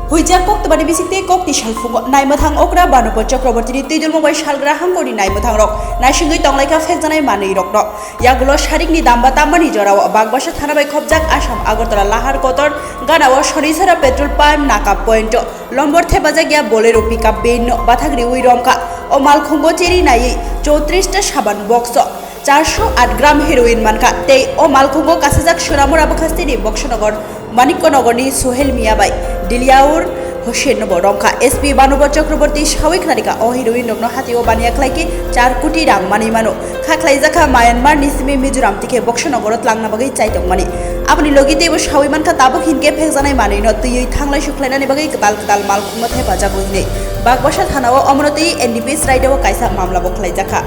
Huija kok tebani bisikte kok ti salfungo Naimuthang okra banupo Chakraborty tejul mobile salgra hangkori Naimuthang rok naisingoi tonglaika fekjanai manui rok no yagulo sharikni damba tambani jorao Bagbasa thana bai khobjak Assam Agartala lahar kotor ganao sorisara petrol pump naka point lombor thebajak ya bolero pickup benno bathagri uiromka o malkhungo cheri nai 34 ta saban box 408 gram heroin মানকা তেই ও মালখুঙ্গো কাছেজাক সোনামুর আবখাস্তিনি বক্সনগর মানিক্যনগরনি সুহেল মিয়াবাই দিলিয়াউর হুশেন রংখা এসপি বানুবর চক্রবর্তী সাউইক নারিকা ও হিরোইন রগ্ন হাতি ও বানিয়াখলাইকে 4 কোটি রাং মানি মানো খাখলাইজাখা মায়ানমার নিসিমি মিজোরাম থেকে বক্সনগরত লাংনাবাগै চাইতং মানি আপনি লগিতে ও সাউই মানকা তাবুক হিনকে ফেকজানাই মানি ন তুই থাংলাই সুখলাইনানি বাগै কদাল মালখুঙ্গো হেফাজাব হইনে বাগবাসা থানাও অমরতেই এনডিপিএস রাইডাও কাইসা মামলা বখলাইজাখা